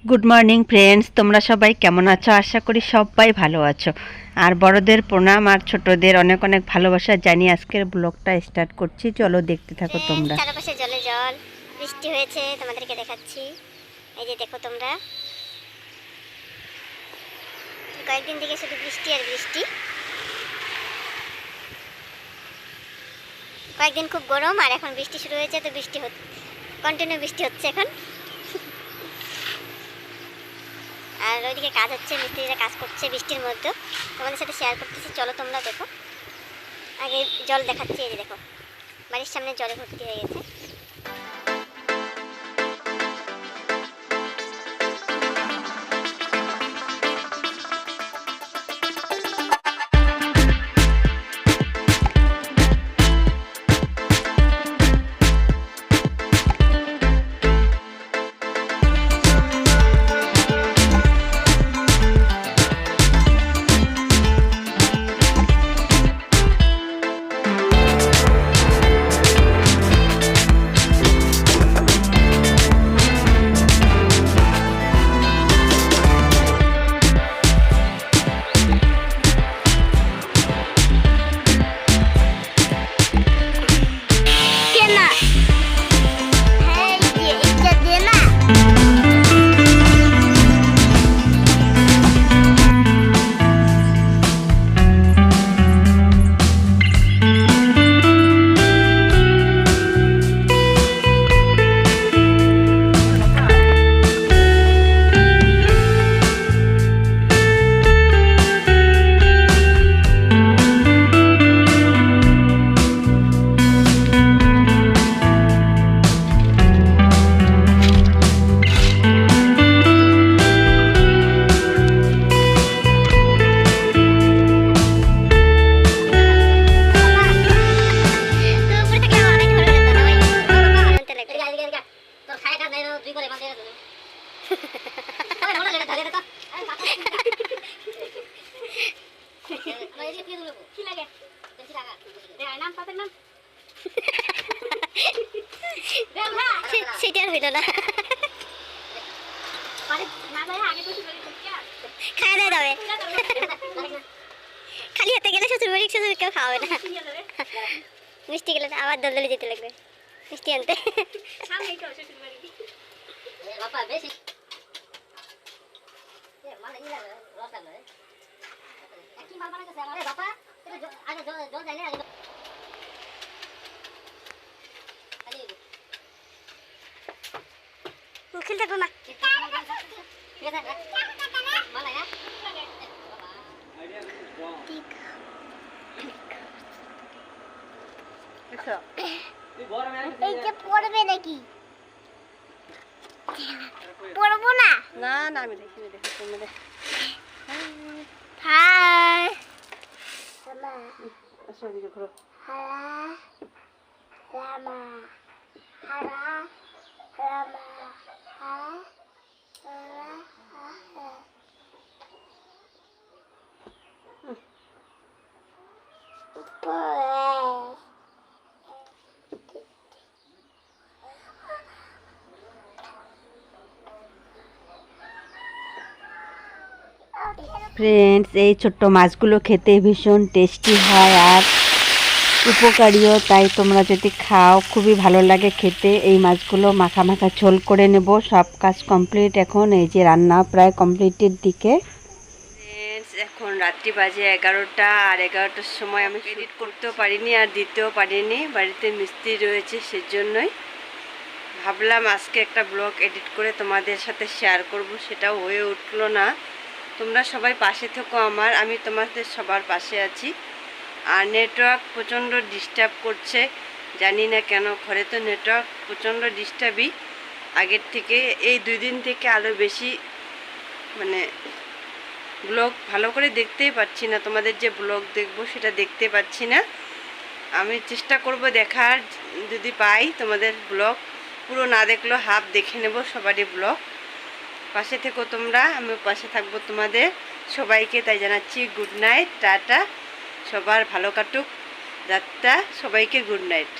Good morning friends, তোমরা সবাই কেমন আছো? আশা করি সবাই ভালো আছো। আর বড়দের প্রণাম আর ছোটদের অনেক অনেক ভালোবাসা জানিয়ে আজকের ব্লগটা স্টার্ট করছি। চলো দেখতে থাকো তোমরা। চারপাশে জলে জল, বৃষ্টি হয়েছে, তোমাদেরকে দেখাচ্ছি। এই যে দেখো তোমরা, কয়েকদিন থেকে শুধু বৃষ্টি আর বৃষ্টি। কয়েকদিন খুব গরম আর এখন বৃষ্টি শুরু হয়েছে, তো বৃষ্টি কন্টিনিউ বৃষ্টি হচ্ছে এখন। আর ওইদিকে কাজ হচ্ছে, মিস্ত্রিরা কাজ করছে বৃষ্টির মধ্যে, তোমাদের সাথে শেয়ার করতেছি। চলো তোমরা দেখো। আগে জল দেখাচ্ছি। এই যে দেখো, বাড়ির সামনে জলে ভর্তি হয়ে গেছে। সেটার হইল না, খাওয়া দাওয়া যাবে। খালি হাতে গেলে শ্বশুর বাড়ি শ্বশুর কেউ খাওয়াবে না। মিষ্টি গেলে আবার দলদলে যেতে লাগবে মিষ্টি আনতে। মুখিল থাকবো না। এইটা পড়বে নাকি? পড়বো না। না না, আমি দেখিনি, দেখো তোমরা। হাই আসো এদিকে ঘুরো। হারা রামা, হারা রামা, হারা ফ্রেন্ডস, এই ছোট্ট মাছগুলো খেতে ভীষণ টেস্টি হয় আর উপকারীও, তাই তোমরা যদি খাও খুবই ভালো লাগে খেতে। এই মাছগুলো মাখা মাখা ঝোল করে নেব। সব কাজ কমপ্লিট এখন, এই যে রান্না প্রায় কমপ্লিটের দিকে। ফ্রেন্ডস, এখন রাত্রি বাজে 11টা, আর 11টার সময় আমি এডিট করতেও পারিনি আর দিতেও পারিনি, বাড়িতে মিস্ত্রি রয়েছে, সেজন্যই ভাবলাম আজকে একটা ব্লগ এডিট করে তোমাদের সাথে শেয়ার করব, সেটাও হয়ে উঠলো না। তোমরা সবাই পাশে থেকো আমার, আমি তোমাদের সবার পাশে আছি। আর নেটওয়ার্ক প্রচণ্ড ডিস্টার্ব করছে, জানি না কেন। ঘরে তো নেটওয়ার্ক প্রচণ্ড ডিস্টার্বই আগের থেকে, এই 2 দিন থেকে আরও বেশি। মানে ব্লগ ভালো করে দেখতেই পাচ্ছি না, তোমাদের যে ব্লগ দেখবো সেটা দেখতে পাচ্ছি না। আমি চেষ্টা করব দেখার, যদি পাই তোমাদের ব্লগ। পুরো না দেখলেও হাফ দেখে নেব সবারই ব্লগ। পাশে থেকো তোমরা, আমিও পাশে থাকবো তোমাদের সবাইকে। তাই জানাচ্ছি গুড নাইট, টাটা। সবার ভালো কাটুক রাতটা, সবাইকে গুড নাইট।